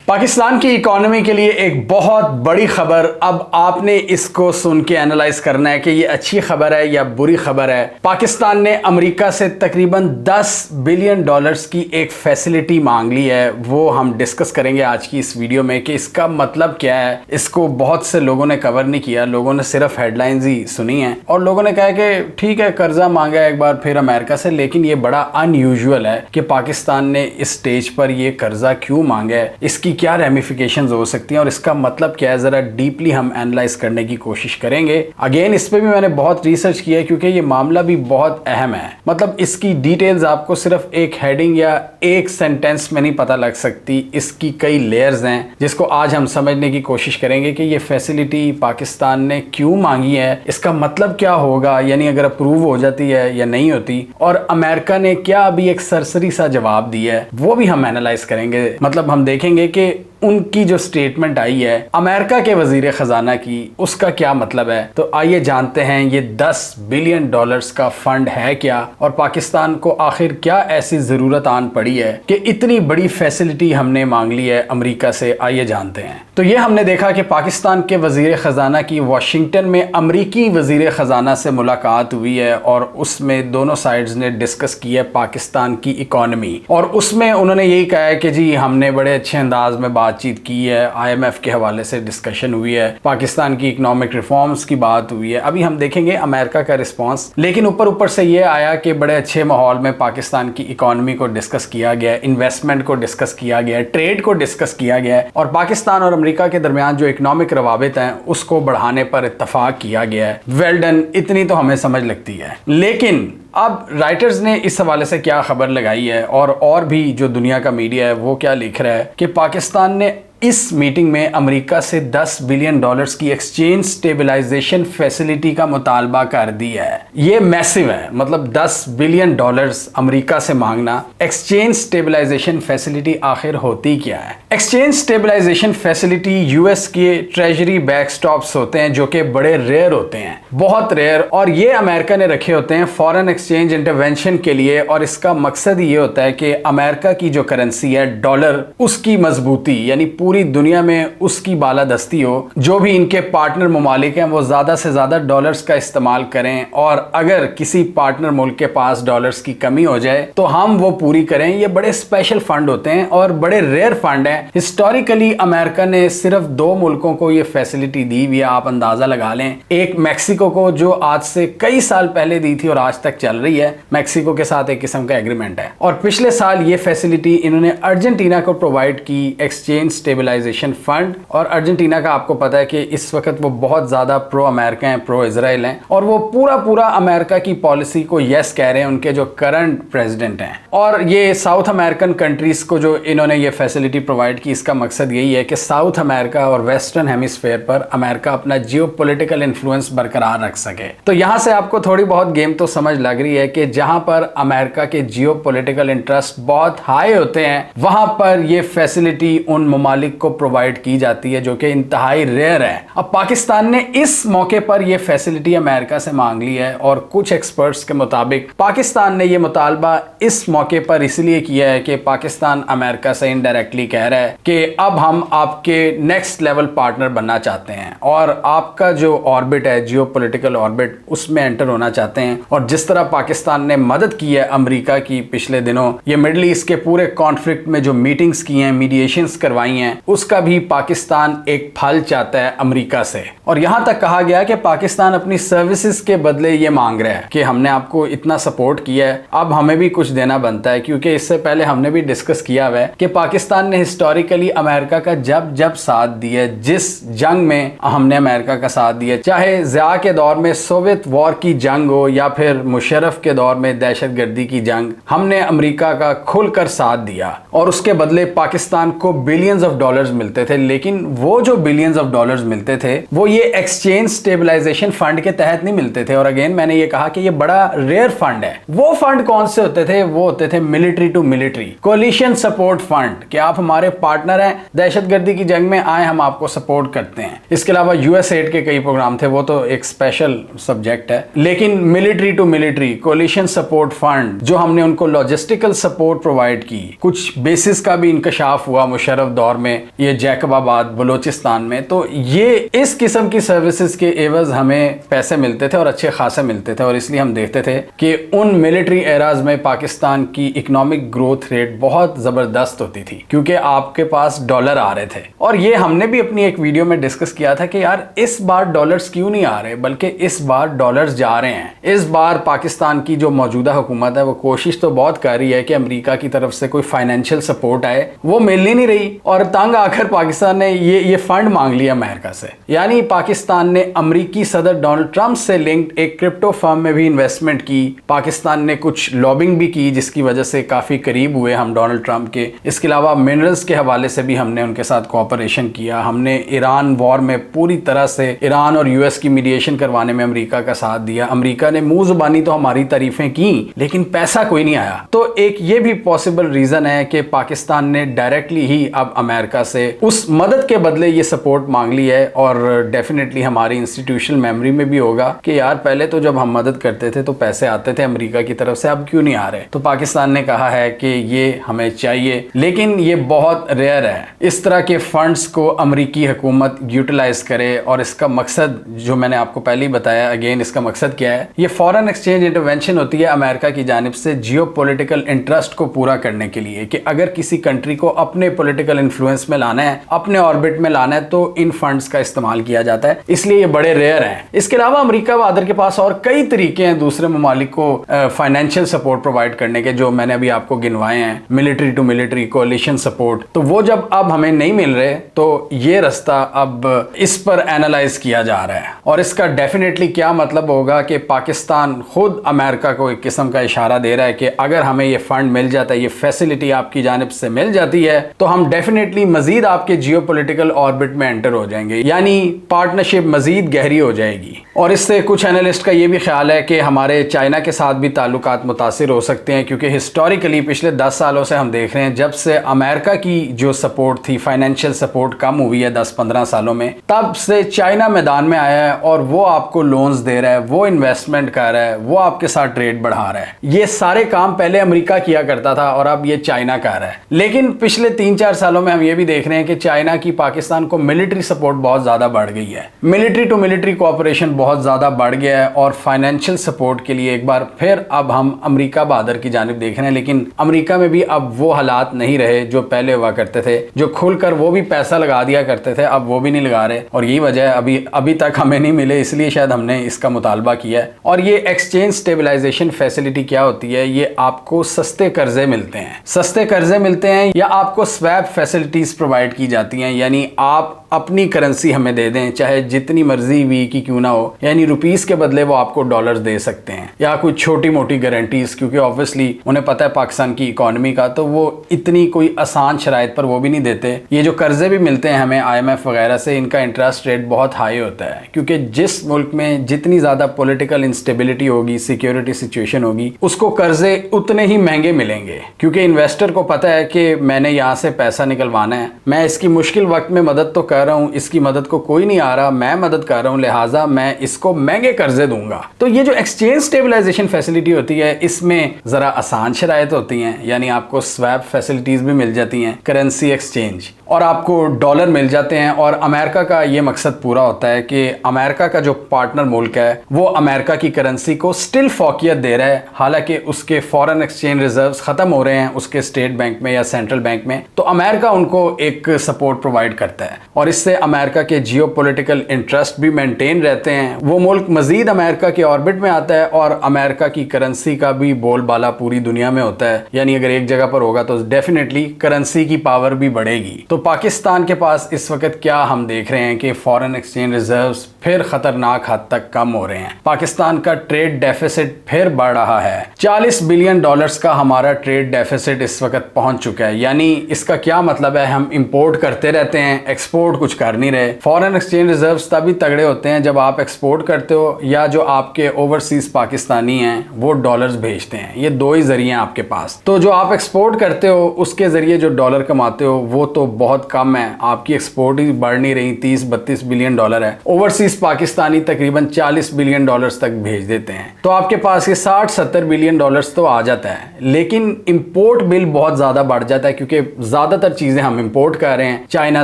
पाकिस्तान की इकोनॉमी के लिए एक बहुत बड़ी खबर। अब आपने इसको सुन के एनालाइज करना है कि ये अच्छी खबर है या बुरी खबर है। पाकिस्तान ने अमेरिका से तकरीबन 10 बिलियन डॉलर्स की एक फैसिलिटी मांग ली है। वो हम डिस्कस करेंगे आज की इस वीडियो में कि इसका मतलब क्या है। इसको बहुत से लोगों ने कवर नहीं किया, लोगों ने सिर्फ हेडलाइंस ही सुनी है और लोगों ने कहा कि ठीक है कर्जा मांगा एक बार फिर अमेरिका से, लेकिन ये बड़ा अनयूजुअल है कि पाकिस्तान ने इस स्टेज पर ये कर्जा क्यों मांगा है, इसकी क्या रेमिफिकेशंस हो सकती हैं और इसका मतलब क्या है। जरा डीपली हम एनालाइज करने की कोशिश करेंगे। अगेन इस पे भी मैंने बहुत रिसर्च किया है क्योंकि ये मामला भी बहुत अहम है। मतलब इसकी डिटेल्स आपको सिर्फ एक हेडिंग या एक सेंटेंस में नहीं पता लग सकती, इसकी कई लेयर्स हैं जिसको आज हम समझने की कोशिश करेंगे कि ये फैसिलिटी पाकिस्तान ने क्यों मांगी है, इसका मतलब क्या होगा, यानी अगर अप्रूव हो जाती है या नहीं होती, और अमेरिका ने क्या अभी एक सरसरी सा जवाब दिया है वो भी हम एनालाइज करेंगे। मतलब हम देखेंगे कि उनकी जो स्टेटमेंट आई है अमेरिका के वजीर खजाना की, उसका क्या मतलब है। तो आइए जानते हैं ये 10 बिलियन डॉलर्स का फंड है क्या और पाकिस्तान को आखिर क्या ऐसी जरूरत आन पड़ी है कि इतनी बड़ी फैसिलिटी हमने मांग ली है अमेरिका से। आइए जानते हैं। तो ये हमने देखा कि पाकिस्तान के वजीर खजाना की वाशिंगटन में अमरीकी वजीर खजाना से मुलाकात हुई है और उसमें दोनों साइड्स ने डिस्कस की है पाकिस्तान की इकोनॉमी, और उसमें उन्होंने यही कहा है कि जी हमने बड़े अच्छे अंदाज में बातचीत की है, IMF के हवाले से डिस्कशन हुई है, पाकिस्तान की इकोनॉमिक रिफॉर्म्स की बात हुई है। अभी हम देखेंगे अमेरिका का रिस्पांस, लेकिन ऊपर से ये आया कि बड़े अच्छे माहौल में पाकिस्तान की इकोनॉमी को डिस्कस किया गया, इन्वेस्टमेंट को डिस्कस किया गया, ट्रेड को डिस्कस किया गया और पाकिस्तान और अमेरिका के दरमियान जो इकोनॉमिक रवाबित हैं उसको बढ़ाने पर इत्तफाक किया गया है। वेल डन, इतनी तो हमें समझ लगती है। लेकिन अब राइटर्स ने इस हवाले से क्या खबर लगाई है और भी जो दुनिया का मीडिया है वो क्या लिख रहा है कि पाकिस्तान ने इस मीटिंग में अमेरिका से 10 बिलियन डॉलर्स की एक्सचेंज स्टेबलाइजेशन फैसिलिटी का मुतालबा कर दिया है। ये मैसिव है, मतलब 10 बिलियन डॉलर्स अमेरिका से मांगना। एक्सचेंज स्टेबलाइजेशन फैसिलिटी आखिर होती क्या है? एक्सचेंज स्टेबलाइजेशन फैसिलिटी यूएस के ट्रेजरी बैकस्टॉप्स होते हैं जो कि बड़े रेयर होते हैं, बहुत रेयर, और ये अमेरिका ने रखे होते हैं फॉरेन एक्सचेंज इंटरवेंशन के लिए। और इसका मकसद ये होता है कि अमेरिका की जो करेंसी है डॉलर, उसकी मजबूती यानी पूरी दुनिया में उसकी बालादस्ती हो। जो भी इनके पार्टनर ममालिक हैं वो ज्यादा से ज्यादा डॉलर्स का इस्तेमाल करें और अगर किसी पार्टनर मुल्क के पास डॉलर्स की कमी हो जाए तो हम वो पूरी करें। ये बड़े स्पेशल फंड होते हैं और बड़े रेयर फंड हैं। हिस्टोरिकली अमेरिका ने सिर्फ 2 मुल्कों को ये फैसिलिटी दी हुई है, आप अंदाजा लगा लें। एक मैक्सिको को जो आज से कई साल पहले दी थी और आज तक चल रही है, मैक्सिको के साथ एक किस्म का एग्रीमेंट है। और पिछले साल ये फैसिलिटी इन्होंने अर्जेंटीना को प्रोवाइड की, एक्सचेंज स्टेबलाइजेशन फंड। और अर्जेंटीना का आपको पता है कि इस वक्त वो बहुत ज्यादा प्रो अमेरिका हैं, प्रो इजराइल हैं और वो पूरा अमेरिका की पॉलिसी को यस कह रहे हैं, उनके जो करंट प्रेसिडेंट हैं। और ये साउथ अमेरिकन कंट्रीज को जो इन्होंने ये फैसिलिटी प्रोवाइड की, इसका मकसद यही है कि साउथ अमेरिका और वेस्टर्न हेमिस्फेयर पर अमेरिका अपना जियोपॉलिटिकल इन्फ्लुएंस बरकरार रख सके। तो यहां से आपको थोड़ी बहुत गेम तो समझ लग रही है कि जहां पर अमेरिका के जियोपॉलिटिकल इंटरेस्ट बहुत हाई होते हैं वहां पर ये फैसिलिटी उन ममालिक को प्रोवाइड की जाती है जो कि इंतहाई रेयर है। अब पाकिस्तान ने इस मौके पर यह फैसिलिटी अमेरिका से मांग ली है और कुछ एक्सपर्ट्स के मुताबिक पाकिस्तान ने यह मुतालबा इस मौके पर इसलिए किया है कि पाकिस्तान अमेरिका से इनडायरेक्टली कह रहा है कि अब हम आपके नेक्स्ट लेवल पार्टनर बनना चाहते हैं और आपका जो ऑर्बिट है, जियोपॉलिटिकल ऑर्बिट, उसमें एंटर होना चाहते हैं। और जिस तरह पाकिस्तान ने मदद की है अमेरिका की पिछले दिनों, ये मिडल ईस्ट के पूरे कॉन्फ्लिक्ट में जो मीटिंग्स की हैं, मीडिएशंस करवाई हैं, उसका भी पाकिस्तान एक फल चाहता है अमेरिका से। और यहां तक कहा गया कि पाकिस्तान अपनी सर्विसेज के बदले ये मांग रहा है कि हमने आपको इतना सपोर्ट किया है, अब हमें भी कुछ देना बनता है। क्योंकि इससे पहले हमने भी डिस्कस किया हुआ है कि पाकिस्तान ने हिस्टोरिकली अमेरिका का जब साथ दिया, जिस जंग में हमने अमेरिका का साथ दिया, चाहे ज़िया के दौर में सोवियत वॉर की जंग हो या फिर मुशर्रफ के दौर में दहशतगर्दी की जंग, हमने अमेरिका का खुलकर साथ दिया और उसके बदले पाकिस्तान को बिलियंस ऑफ डॉलर्स मिलते थे। लेकिन वो जो बिलियंस ऑफ डॉलर्स मिलते थे वो ये एक्सचेंज स्टेबलाइजेशन फंड के तहत नहीं मिलते थे। और अगेन मैंने ये कहा कि ये बड़ा रेयर फंड है। वो फंड कौन से होते थे? वो होते थे military to military coalition support fund, कि आप हमारे पार्टनर हैं, दहशतगर्दी की जंग में आए, हम आपको सपोर्ट करते हैं। इसके अलावा यूएसएड के कई प्रोग्राम थे, वो तो एक स्पेशल सब्जेक्ट है। लेकिन military to military coalition support fund जो हमने उनको लॉजिस्टिकल सपोर्ट प्रोवाइड की, कुछ बेसिस का भी इंकशाफ हुआ मुशर्रफ दौर में में, ये जैकबाबाद बलूचिस्तान में। तो ये इस किस्म की सर्विसेज के एवज हमें पैसे मिलते थे और अच्छे खासे मिलते थे, और इसलिए हम देखते थे कि उन मिलिट्री एराज में पाकिस्तान की इकोनॉमिक ग्रोथ रेट बहुत जबरदस्त होती थी, क्योंकि आपके पास डॉलर आ रहे थे। और ये हमने भी अपनी एक वीडियो में डिस्कस किया था कि यार इस बार डॉलर्स क्यों नहीं आ रहे, बल्कि इस बार डॉलर्स जा रहे हैं। इस बार पाकिस्तान की जो मौजूदा हुकूमत है वो कोशिश तो बहुत कर रही है कि अमेरिका की तरफ से कोई फाइनेंशियल सपोर्ट आए, वो मिल ही नहीं रही, और तंग आकर पाकिस्तान ने ये फंड मांग लिया अमेरिका से। यानी पाकिस्तान ने अमेरिकी सदर डोनाल्ड ट्रंप से लिंक्ड एक क्रिप्टो फर्म में भी इन्वेस्टमेंट की। पाकिस्तान ने कुछ लॉबिंग भी की, जिसकी वजह से काफी करीब हुए हम डोनाल्ड ट्रंप के। इसके अलावा मिनरल्स के हवाले से भी हमने उनके साथ कोऑपरेशन किया। हमने ईरान वॉर में पूरी तरह से ईरान और यूएस की मीडिएशन करवाने में अमेरिका का साथ दिया। अमेरिका ने मुंह जुबानी तो हमारी तारीफें की, लेकिन पैसा कोई नहीं आया। तो एक ये भी पॉसिबल रीजन है कि पाकिस्तान ने डायरेक्टली ही अब अमेरिका से उस मदद के बदले ये सपोर्ट मांग ली है। और डेफिनेटली हमारी इंस्टीट्यूशनल मेमोरी में भी होगा कि यार पहले तो जब हम मदद करते थे तो पैसे आते थे अमेरिका की तरफ से, अब क्यों नहीं आ रहे। तो पाकिस्तान ने कहा है कि ये हमें चाहिए, लेकिन ये बहुत रेयर है इस तरह के फंड्स को अमेरिकी हुकूमत यूटिलाइज करे। और इसका मकसद जो मैंने आपको पहले ही बताया, अगेन इसका मकसद क्या है, ये फॉरेन एक्सचेंज इंटरवेंशन होती है अमेरिका की जानिब से जियोपॉलिटिकल इंटरेस्ट को पूरा करने के लिए, कि अगर किसी कंट्री को अपने पॉलिटिकल इन्फ्लुएंस में लाना है, अपने ऑर्बिट में लाना है, तो इन फंड्स का इस्तेमाल किया जाता है। इसलिए ये बड़े रेयर हैं। इसके अलावा अमेरिका बहादुर के पास और कई तरीके हैं दूसरे ममालिक को फाइनेंशियल सपोर्ट प्रोवाइड करने के, जो मैंने अभी आपको गिनवाए हैं, military to military coalition support. तो वो जब अब हमें नहीं मिल रहे, तो ये रास्ता अब इस पर एनालाइज किया जा रहा है। और इसका डेफिनेटली क्या मतलब होगा कि पाकिस्तान खुद अमेरिका को एक किस्म का इशारा दे रहा है कि अगर हमें ये फंड मिल जाता है, ये फैसिलिटी आपकी जानिब से मिल जाती है, तो हम डेफिनेटली मजीद आपके जियोपॉलिटिकल ऑर्बिट में एंटर हो जाएंगे, यानी पार्टनरशिप मजीद गहरी हो जाएगी। और इससे कुछ एनालिस्ट का ये भी ख्याल है कि हमारे चाइना के साथ भी ताल्लुकात मुतासिर हो सकते हैं, क्योंकि हिस्टोरिकली पिछले 10 सालों से हम देख रहे हैं, जब से अमेरिका की जो सपोर्ट थी, फाइनेंशियल सपोर्ट कम हुई है 10-15 सालों में, तब से चाइना मैदान में आया है और वो आपको लोन्स दे रहा है, वो इन्वेस्टमेंट कर रहा है, वो आपके साथ ट्रेड बढ़ा रहा है। ये सारे काम पहले अमेरिका किया करता था और अब ये चाइना कर रहा है। लेकिन पिछले 3-4 सालों में हम ये भी देख रहे हैं कि चाइना की पाकिस्तान को मिलिट्री सपोर्ट बहुत ज्यादा बढ़ गई है, मिलिट्री टू मिलिट्री कोऑपरेशन बहुत ज्यादा बढ़ गया है। और फाइनेंशियल सपोर्ट के लिए एक बार फिर अब हम अमेरिका बहादुर की जानिब देख रहे हैं। लेकिन अमेरिका में भी अब वो हालात नहीं रहे जो पहले हुआ करते थे, जो खुलकर वो भी पैसा लगा दिया करते थे, अब वो भी नहीं लगा रहे। और यही वजह है अभी तक हमें नहीं मिले, इसलिए शायद हमने इसका मुतालबा किया है। और ये एक्सचेंज स्टेबलाइजेशन फैसिलिटी क्या होती है, ये आपको सस्ते कर्जे मिलते हैं, सस्ते कर्जे मिलते हैं, या आपको स्वैप फैसिलिटीज प्रोवाइड की जाती हैं, यानी आप अपनी करेंसी हमें दे दें, चाहे जितनी मर्जी वी की क्यों ना हो, यानी रुपीस के बदले वो आपको डॉलर्स दे सकते हैं, या कुछ छोटी मोटी गारंटीज, क्योंकि ऑब्वियसली उन्हें पता है पाकिस्तान की इकोनॉमी का, तो वो इतनी कोई आसान शराइत पर वो भी नहीं देते। ये जो कर्जे भी मिलते हैं हमें IMF वगैरह से, इनका इंटरेस्ट रेट बहुत हाई होता है, क्योंकि जिस मुल्क में जितनी ज्यादा पॉलिटिकल इंस्टेबिलिटी होगी, सिक्योरिटी सिचुएशन होगी, उसको कर्जे उतने ही महंगे मिलेंगे, क्योंकि इन्वेस्टर को पता है कि मैंने यहाँ से पैसा निकलवाना है, मैं इसकी मुश्किल वक्त में मदद तो कर रहा हूँ, इसकी मदद को कोई नहीं आ रहा, मैं मदद कर रहा हूँ, लिहाजा मैं इसको महंगे कर्जे दूंगा। तो ये जो एक्सचेंज स्टेबलाइजेशन फैसिलिटी होती है, इसमें जरा आसान शराइत होती हैं, यानी आपको स्वैप फैसिलिटीज भी मिल जाती हैं, करेंसी एक्सचेंज, और आपको डॉलर मिल जाते हैं। और अमेरिका का ये मकसद पूरा होता है कि अमेरिका का जो पार्टनर मुल्क है वो अमेरिका की करेंसी को स्टिल फौकियत दे रहा है, हालांकि उसके फॉरेन एक्सचेंज रिजर्व्स खत्म हो रहे हैं उसके स्टेट बैंक में या सेंट्रल बैंक में, तो अमेरिका उनको एक सपोर्ट प्रोवाइड करता है। और इससे अमेरिका के जियोपॉलिटिकल इंटरेस्ट भी मेंटेन रहते हैं, वो मुल्क मजीद अमेरिका के ऑर्बिट में आता है, और अमेरिका की करेंसी का भी बोलबाला पूरी दुनिया में होता है, यानी अगर एक जगह पर होगा तो डेफिनेटली करेंसी की पावर भी बढ़ेगी। तो पाकिस्तान के पास इस वक्त क्या हम देख रहे हैं कि फॉरेन एक्सचेंज रिजर्व्स फिर खतरनाक हद तक कम हो रहे हैं, पाकिस्तान का ट्रेड डेफिसिट फिर बढ़ रहा है, $40 बिलियन का हमारा ट्रेड डेफिसिट इस वक्त पहुंच चुका है। यानी इसका क्या मतलब है, हम इंपोर्ट करते रहते हैं, एक्सपोर्ट कुछ कर नहीं रहे। फॉरेन एक्सचेंज रिजर्व्स तभी तगड़े होते हैं जब आप एक्सपोर्ट करते हो, या जो आपके ओवरसीज पाकिस्तानी हैं वो डॉलर्स भेजते हैं, ये दो ही जरिए हैं आपके पास। तो जो आप एक्सपोर्ट करते हो उसके जरिए जो डॉलर कमाते हो वो तो बहुत कम है, आपकी एक्सपोर्ट ही बढ़ नहीं रही, $30-32 बिलियन है, ओवरसीज ओवरसीज पाकिस्तानी तकरीबन 40 बिलियन डॉलर्स तक भेज देते हैं, तो आपके पास ये 60-70 बिलियन डॉलर्स तो आ जाता है। लेकिन इंपोर्ट बिल बहुत ज़्यादा बढ़ जाता है, क्योंकि ज़्यादातर चीज़ें हम इंपोर्ट कर रहे हैं चाइना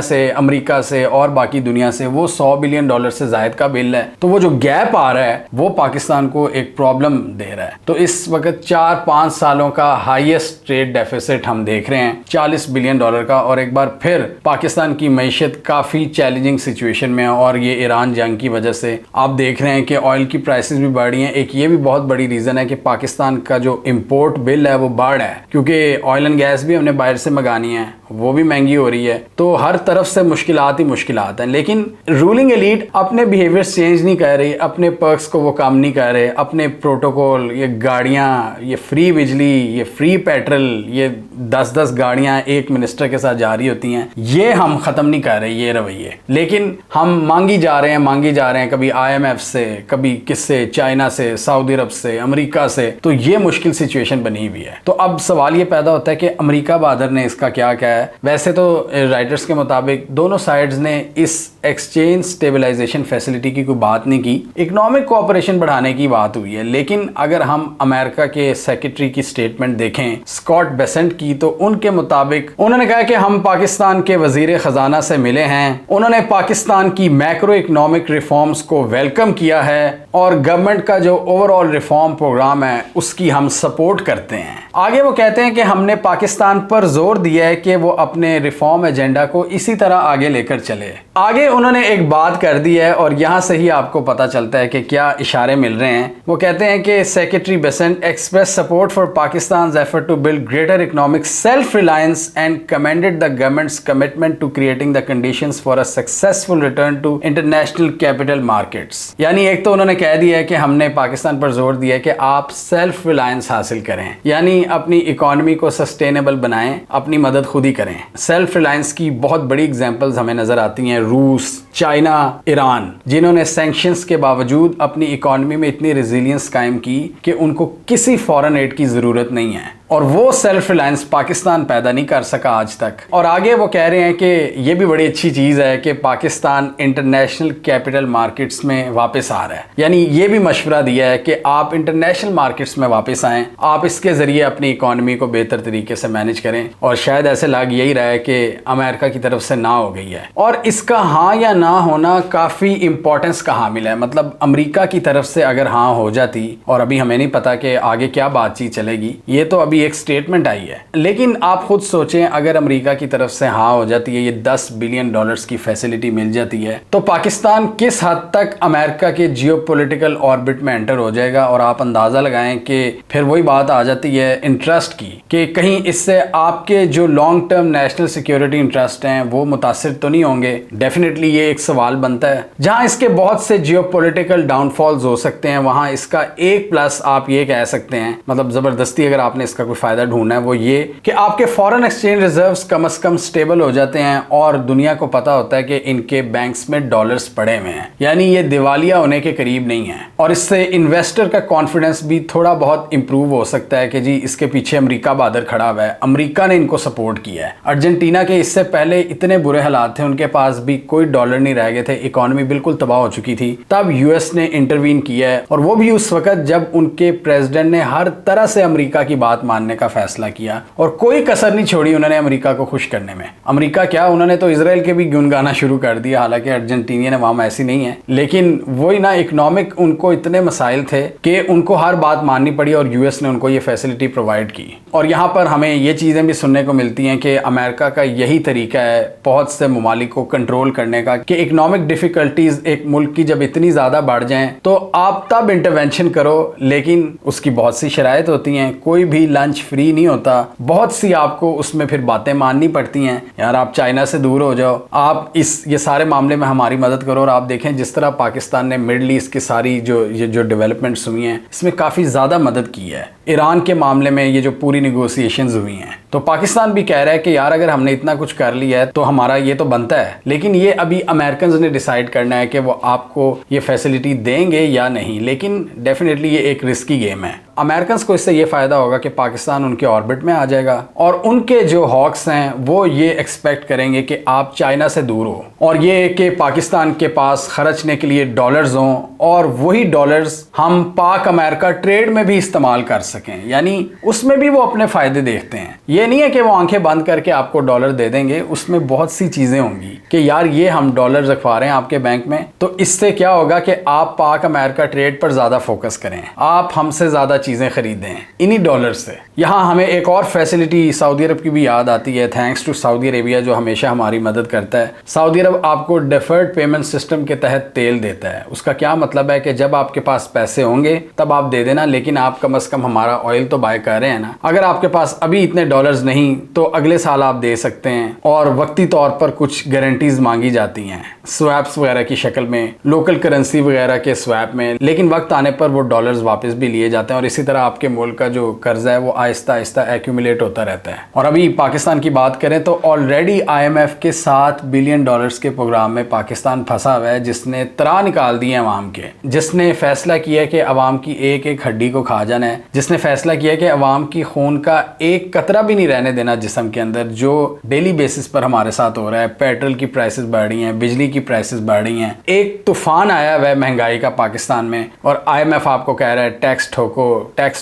से, अमेरिका से और बाकी दुनिया से। वो 100 बिलियन डॉलर से ज़ायद का बिल है, तो वो जो गैप आ रहा है वो पाकिस्तान को एक प्रॉब्लम दे रहा है। तो इस वक्त 4-5 सालों का हाईएस्ट ट्रेड डेफिसिट हम देख रहे हैं, 40 बिलियन डॉलर का। और एक बार फिर पाकिस्तान की मईशत काफ़ी चैलेंजिंग सिचुएशन में है, और ये ईरान जंग की वजह से आप देख रहे हैं कि ऑयल की प्राइसेस भी बढ़ रही हैं। एक ये भी बहुत बड़ी रीज़न है कि पाकिस्तान का जो इंपोर्ट बिल है वो बढ़ है, क्योंकि ऑयल एंड गैस भी हमने बाहर से मंगानी है, वो भी महंगी हो रही है। तो हर तरफ से मुश्किलात ही मुश्किलात हैं। लेकिन रूलिंग एलीट अपने बिहेवियर चेंज नहीं कर रही, अपने पर्क्स को वो काम नहीं कर रहे, अपने प्रोटोकॉल, ये गाड़ियाँ, ये फ्री बिजली, ये फ्री पेट्रोल, ये 10-10 गाड़ियाँ एक मिनिस्टर के साथ जा रही होती हैं, ये हम ख़त्म नहीं कर रहे ये रवैये। लेकिन हम मांगी जा रहे हैं, कभी IMF से, कभी किससे, चाइना से, सऊदी अरब से, अमेरिका से। तो ये मुश्किल सिचुएशन बनी हुई है। तो अब सवाल ये पैदा होता है कि अमेरिका बहादुर ने इसका क्या है। वैसे तो राइटर्स के मुताबिक दोनों साइड्स ने इस एक्सचेंज स्टेबलाइजेशन फैसिलिटी की कोई बात नहीं की, इकोनॉमिक कोऑपरेशन बढ़ाने की बात हुई है। लेकिन अगर हम अमेरिका के सेक्रेटरी की स्टेटमेंट देखें, स्कॉट बेसेंट की, तो उनके मुताबिक उन्होंने कहा कि हम पाकिस्तान के वजीर खजाना से मिले हैं, उन्होंने पाकिस्तान की मैक्रो इकोनॉमिक रिफॉर्म्स को वेलकम किया है और गवर्नमेंट का जो ओवरऑल रिफॉर्म प्रोग्राम है उसकी हम सपोर्ट करते हैं। आगे वो कहते हैं कि हमने पाकिस्तान पर जोर दिया है कि वो अपने रिफॉर्म एजेंडा को इसी तरह आगे लेकर चले। आगे उन्होंने एक बात कर दी है, और यहाँ से ही आपको पता चलता है कि क्या इशारे मिल रहे हैं। वो कहते हैं कि secretary Bessent express support for Pakistan effort to build greater economic self reliance and commended the government's commitment to creating the conditions for a successful return to international capital markets. यानी एक तो उन्होंने कह दिया है कि हमने पाकिस्तान पर जोर दिया है कि आप सेल्फ रिलायंस हासिल करें, यानी अपनी इकोनॉमी को सस्टेनेबल बनाएं, अपनी मदद खुद ही करें। सेल्फ रिलायंस की बहुत बड़ी एग्जांपल्स हमें नजर आती हैं, रूस, चाइना, ईरान, जिन्होंने सैंक्शंस के बावजूद अपनी इकोनॉमी में इतनी रेजिलियंस कायम की कि उनको किसी फॉरेन एड की जरूरत नहीं है, और वो सेल्फ रिलायंस पाकिस्तान पैदा नहीं कर सका आज तक। और आगे वो कह रहे हैं कि ये भी बड़ी अच्छी चीज़ है कि पाकिस्तान इंटरनेशनल कैपिटल मार्केट्स में वापस आ रहा है, यानी ये भी मशवरा दिया है कि आप इंटरनेशनल मार्केट्स में वापस आएँ, आप इसके ज़रिए अपनी इकोनॉमी को बेहतर तरीके से मैनेज करें। और शायद ऐसे लग यही रहा है कि अमेरिका की तरफ से ना हो गई है, और इसका हाँ या ना होना काफ़ी इंपॉर्टेंस का हामिल है। मतलब अमेरिका की तरफ से अगर हाँ हो जाती, और अभी हमें नहीं पता कि आगे क्या बातचीत चलेगी, ये तो अभी एक स्टेटमेंट आई है, लेकिन आप खुद सोचें अगर अमेरिका की तरफ से हाँ हो जाती है, ये 10 बिलियन डॉलर्स की फैसिलिटी मिल जाती है, तो पाकिस्तान किस हद तक अमेरिका के जियोपॉलिटिकल ऑर्बिट में एंटर हो जाएगा। और आप अंदाजा लगाएं कि फिर वही बात आ जाती है इंटरेस्ट की, कि कहीं इससे आपके जो long term national security interest हैं वो मुतासिर तो नहीं होंगे। डेफिनेटली ये एक सवाल बनता है। जहां इसके बहुत से जियोपॉलिटिकल डाउनफॉल्स हो सकते हैं, वहां इसका एक प्लस आप ये कह सकते हैं, मतलब जबरदस्ती अगर आपने इसका कोई फायदा ढूंढना है, वो ये कि आपके फॉरेन एक्सचेंज रिजर्व्स कम से कम स्टेबल हो जाते हैं, और दुनिया को पता होता है कि इनके बैंक्स में डॉलर्स पड़े हुए हैं, यानी ये दिवालिया होने के करीब नहीं है। और इससे इन्वेस्टर का कॉन्फिडेंस भी थोड़ा बहुत इंप्रूव हो सकता है कि जी इसके पीछे अमेरिका बहादुर खड़ा हुआ है, अमेरिका ने इनको सपोर्ट किया है। अर्जेंटीना के इससे पहले इतने बुरे हालात थे, उनके पास भी कोई डॉलर नहीं रह गए थे, इकोनॉमी बिल्कुल तबाह हो चुकी थी, तब यूएस ने इंटरवीन किया है, और वो भी उस वक्त जब उनके प्रेसिडेंट ने हर तरह से अमेरिका की बात मानने का फैसला किया, और कोई कसर नहीं छोड़ी उन्होंने अमेरिका को खुश करने में। अमेरिका क्या, उन्होंने तो इजराइल के भी गुण गाना शुरू कर दिया, हालांकि अर्जेंटीनियन अवाम ऐसी नहीं है, लेकिन वही ना, इकोनॉमिक उनको इतने मसाइल थे कि उनको हर बात माननी पड़ी, और यूएस ने उनको ये फैसिलिटी प्रोवाइड की। और यहाँ पर हमें ये चीज़ें भी सुनने को मिलती हैं कि अमेरिका का यही तरीका है बहुत से ममालिक को कंट्रोल करने का, कि इकोनॉमिक डिफिकल्टीज एक मुल्क की जब इतनी ज़्यादा बढ़ जाएं तो आप तब इंटरवेंशन करो, लेकिन उसकी बहुत सी शराइत होती हैं, कोई भी लंच फ्री नहीं होता, बहुत सी आपको उसमें फिर बातें माननी पड़ती हैं। यार आप चाइना से दूर हो जाओ, आप ये सारे मामले में हमारी मदद करो। और आप देखें जिस तरह पाकिस्तान ने मिडल ईस्ट की सारी जो डेवलपमेंट्स हुई हैं, इसमें काफ़ी ज़्यादा मदद की है। ईरान के मामले में ये जो पूरी निगोसिएशंस हुई हैं, तो तो पाकिस्तान भी कह रहा है कि यार अगर हमने इतना कुछ कर लिया है तो हमारा ये तो बनता है, लेकिन ये अभी अमेरिकन ने डिसाइड करना है कि वो आपको ये फैसिलिटी देंगे या नहीं। लेकिन डेफिनेटली ये एक रिस्की गेम है। अमेरिकन को इससे ये फ़ायदा होगा कि पाकिस्तान उनके ऑर्बिट में आ जाएगा और उनके जो हॉक्स हैं वो ये एक्सपेक्ट करेंगे कि आप चाइना से दूर हो, और ये कि पाकिस्तान के पास खर्चने के लिए डॉलर्स हों और वही डॉलर्स हम पाक अमेरिका ट्रेड में भी इस्तेमाल कर सकें, यानी उसमें भी वो अपने फ़ायदे देखते हैं। ये नहीं है कि वो आंखें बंद करके आपको डॉलर दे देंगे, उसमें बहुत सी चीज़ें होंगी कि यार ये हम डॉलर रखवा रहे हैं आपके बैंक में, तो इससे क्या होगा कि आप पाक अमेरिका ट्रेड पर ज़्यादा फोकस करें, आप हमसे ज़्यादा चीज़ें खरीदें इन्हीं डॉलर से। यहाँ हमें एक और फैसिलिटी सऊदी अरब की भी याद आती है, थैंक्स टू सऊदी अरेबिया जो हमेशा हमारी मदद करता है। सऊदी अरब आपको डिफर्ड पेमेंट सिस्टम के तहत तेल देता है। उसका क्या मतलब है कि जब आपके पास पैसे होंगे तब आप दे देना, लेकिन आप कम से कम हमारा ऑयल तो बाय कर रहे हैं ना। अगर आपके पास अभी इतने डॉलर्स नहीं तो अगले साल आप दे सकते हैं, और वक्ती तौर पर कुछ गारंटीज मांगी जाती हैं स्वैप्स वगैरह की शक्ल में, लोकल करेंसी वगैरह के स्वैप में, लेकिन वक्त आने पर वो डॉलर्स वापस भी लिए जाते हैं और इसी तरह आपके मुल्क का जो कर्जा है वो आहिस्ता आहिस्ता एक्यूमुलेट होता रहता है। और अभी पाकिस्तान की बात करें तो ऑलरेडी IMF के $7 बिलियन के प्रोग्राम में पाकिस्तान फंसा हुआ है, जिसने तरा निकाल दिए अवाम के, जिसने फैसला किया कि अवाम की एक एक हड्डी को खा जाना है, जिसने फैसला किया कि अवाम की खून का एक कतरा भी नहीं रहने देना जिस्म के अंदर, जो डेली बेसिस पर हमारे साथ हो रहा है। पेट्रोल की प्राइसेस बढ़ रही हैं, बिजली की प्राइसेस बढ़ रही हैं, एक तूफान आया हुआ है महंगाई का पाकिस्तान में, और IMF आपको कह रहा है टैक्स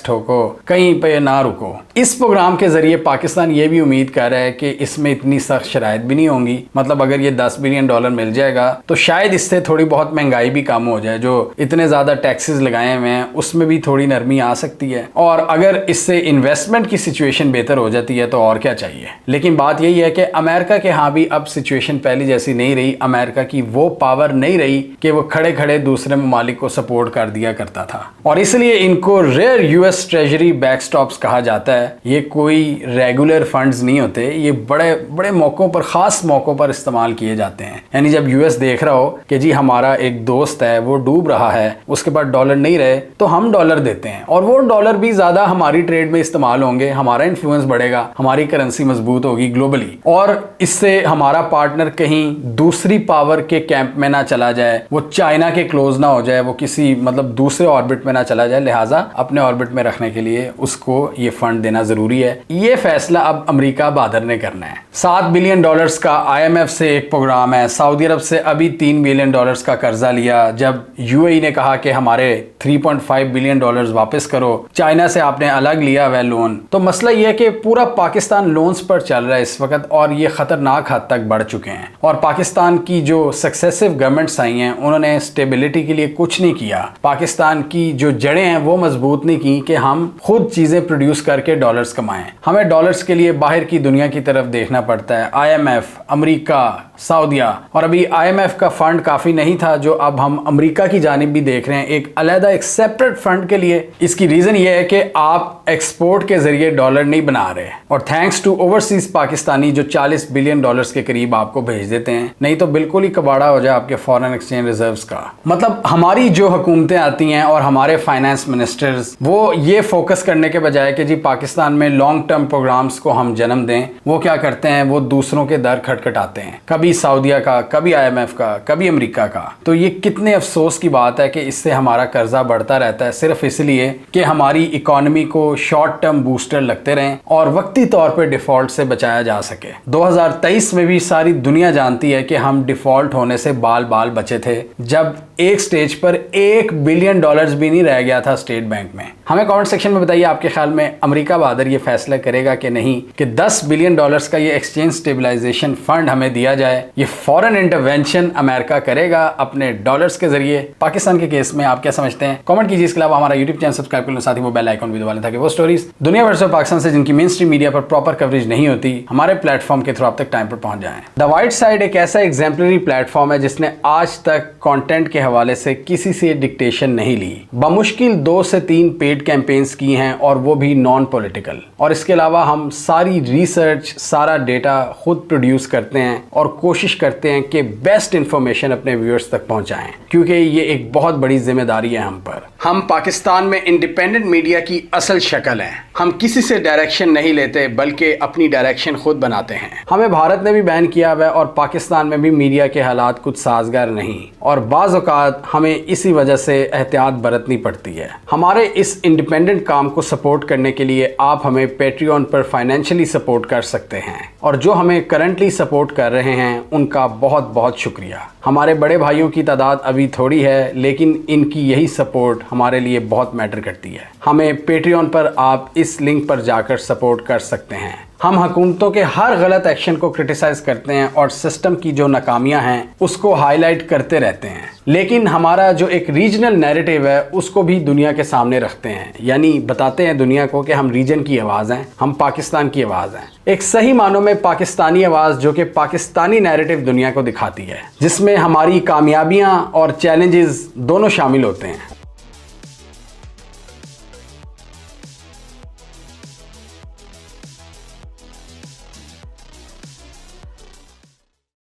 ठोको, कहीं पे ना रुको। इस प्रोग्राम के जरिए पाकिस्तान ये भी उम्मीद कर रहा है कि इसमें इतनी सख्त शराइत भी नहीं होंगी, मतलब अगर ये $10 बिलियन मिल जाएगा तो शायद इससे थोड़ी बहुत महंगाई भी कम हो जाए, जो इतने ज्यादा टैक्सेस लगाए हुए हैं उसमें भी थोड़ी नरमी आ सकती है, और अगर इससे इन्वेस्टमेंट की सिचुएशन बेहतर हो जाती है तो और क्या चाहिए। लेकिन बात यही है कि अमेरिका के यहाँ भी अब सिचुएशन पहले जैसी नहीं रही, अमेरिका की वो पावर नहीं रही कि वो खड़े खड़े दूसरे ममालिक को सपोर्ट कर दिया करता था, और इसलिए इनको रेयर US ट्रेजरी बैकस्टॉप्स कहा जाता है। ये कोई रेगुलर फंड्स नहीं होते, ये बड़े बड़े मौकों पर, खास मौकों पर इस्तेमाल किए जाते हैं। यानी जब US देख रहा हो कि जी हमारा एक दोस्त है वो डूब रहा है, उसके पास डॉलर नहीं रहे, तो हम डॉलर देते हैं, और वो डॉलर भी ज्यादा हमारी ट्रेड में इस्तेमाल होंगे, हमारा इन्फ्लुएंस बढ़ेगा, हमारी करेंसी मजबूत होगी ग्लोबली, और इससे हमारा पार्टनर कहीं दूसरी पावर के कैंप में ना चला जाए, वो चाइना के क्लोज ना हो जाए, वो किसी मतलब दूसरे ऑर्बिट में ना चला जाए। लिहाजा अपने ऑर्बिट में रखने के लिए उसको ये फंड देना जरूरी है। ये फैसला अब अमेरिका बादर ने करना है। $7 बिलियन का IMF से एक प्रोग्राम है। सऊदी अरब से अभी $3 बिलियन का कर्जा लिया, जब UAE ने कहा कि हमारे $3.5 बिलियन वापस करो, चाइना से आपने अलग लिया हुआ लोन। तो मसला यह है कि पूरा पाकिस्तान लोन्स पर चल रहा है इस वक्त, और ये खतरनाक हद तक बढ़ चुके हैं, और पाकिस्तान की जो सक्सेसिव गवर्नमेंट्स आई हैं उन्होंने स्टेबिलिटी के लिए कुछ नहीं किया। पाकिस्तान की जो जड़ें हैं वो मजबूत नहीं की कि हम खुद चीजें प्रोड्यूस करके डॉलर्स कमाएं। हमें डॉलर्स के लिए बाहर की दुनिया की तरफ देखना पड़ता है, IMF, अमेरिका, सऊदिया, और अभी IMF का फंड काफी नहीं था जो अब हम अमेरिका की जानिब भी देख रहे हैं, एक अलग एक सेपरेट फंड के लिए। इसकी रीजन ये है कि आप एक्सपोर्ट के जरिए डॉलर नहीं बना रहे, और थैंक्स टू ओवरसीज पाकिस्तानी जो $40 बिलियन के करीब आपको भेज देते हैं, नहीं तो बिल्कुल ही कबाड़ा हो जाए आपके फॉरेन एक्सचेंज रिजर्व्स का। मतलब हमारी जो हुकूमतें आती हैं और हमारे फाइनेंस मिनिस्टर्स, वो ये फोकस करने के बजाय कि जी पाकिस्तान में लॉन्ग टर्म प्रोग्राम्स को हम जन्म दें, वो क्या करते हैं, वो दूसरों के दर खटखटाते हैं, कभी सऊदिया का, कभी IMF का, कभी अमेरिका का। तो ये कितने अफसोस की बात है कि इससे हमारा कर्जा बढ़ता रहता है, सिर्फ इसलिए कि हमारी इकोनॉमी को शॉर्ट टर्म बूस्टर लगते रहें और वक्ती तौर पे डिफॉल्ट से बचाया जा सके। 2023 में भी सारी दुनिया जानती है कि हम डिफॉल्ट होने से बाल बाल बचे थे, जब एक स्टेज पर $1 बिलियन भी नहीं रह गया था स्टेट बैंक में। हमें कमेंट सेक्शन में बताइए आपके ख्याल में अमेरिका बहादुर ये फैसला करेगा कि नहीं कि $10 बिलियन का ये एक्सचेंज स्टेबलाइजेशन फंड हमें दिया जाए, ये फॉरेन इंटरवेंशन अमेरिका करेगा अपने डॉलर्स के जरिए पाकिस्तान के केस में। आप क्या समझते हैं, कमेंट कीजिए। इसके अलावा हमारा यूट्यूब चैनल सब्सक्राइब कर लो, साथ ही वो बेल आइकन भी दबा लें ताकि वो स्टोरीज दुनिया भर से पाकिस्तान से जिनकी मेन स्ट्रीम मीडिया पर प्रॉपर कवरेज नहीं होती, हमारे प्लेटफॉर्म के थ्रू आप तक टाइम पर पहुंच जाए। द वाइट साइड एक ऐसा एग्जाम्पलरी प्लेटफॉर्म है जिसने आज तक कंटेंट के हवाले से किसी से डिक्टेशन नहीं ली। बमुश्किल 2 से 3 पेड कैंपेन्स की हैं और वो भी नॉन पॉलिटिकल। और इसके अलावा हम सारी रिसर्च, सारा डेटा खुद प्रोड्यूस करते हैं और कोशिश करते हैं कि बेस्ट इंफॉर्मेशन अपने व्यूअर्स तक पहुंचाएं, क्योंकि ये एक बहुत बड़ी जिम्मेदारी है हम पर। हम पाकिस्तान में इंडिपेंडेंट मीडिया की असल शक्ल हैं। हम किसी से डायरेक्शन नहीं लेते बल्कि अपनी डायरेक्शन खुद बनाते हैं। हमें भारत ने भी बैन किया हुआ है और पाकिस्तान में भी मीडिया के हालात कुछ साजगार नहीं, और बाज़ औक़ात हमें इसी वजह से एहतियात बरतनी पड़ती है। हमारे इस इंडिपेंडेंट काम को सपोर्ट करने के लिए आप हमें पेट्रियन पर फाइनेंशियली सपोर्ट कर सकते हैं, और जो हमें करंटली सपोर्ट कर रहे हैं उनका बहुत बहुत शुक्रिया। हमारे बड़े भाइयों की तादाद अभी थोड़ी है, लेकिन इनकी यही सपोर्ट हमारे लिए बहुत मैटर करती है। हमें पेट्रियन पर आप इस लिंक पर जाकर सपोर्ट कर सकते हैं। हम हुकूमतों के हर गलत एक्शन को क्रिटिसाइज करते हैं और सिस्टम की जो नाकामियां हैं उसको हाईलाइट करते रहते हैं, लेकिन हमारा जो एक रीजनल नैरेटिव है उसको भी दुनिया के सामने रखते हैं, यानी बताते हैं दुनिया को कि हम रीजन की आवाज़ हैं, हम पाकिस्तान की आवाज़ हैं। एक सही मानों में पाकिस्तानी आवाज़ जो कि पाकिस्तानी नैरेटिव दुनिया को दिखाती है, जिसमें हमारी कामयाबियां और चैलेंजेस दोनों शामिल होते हैं।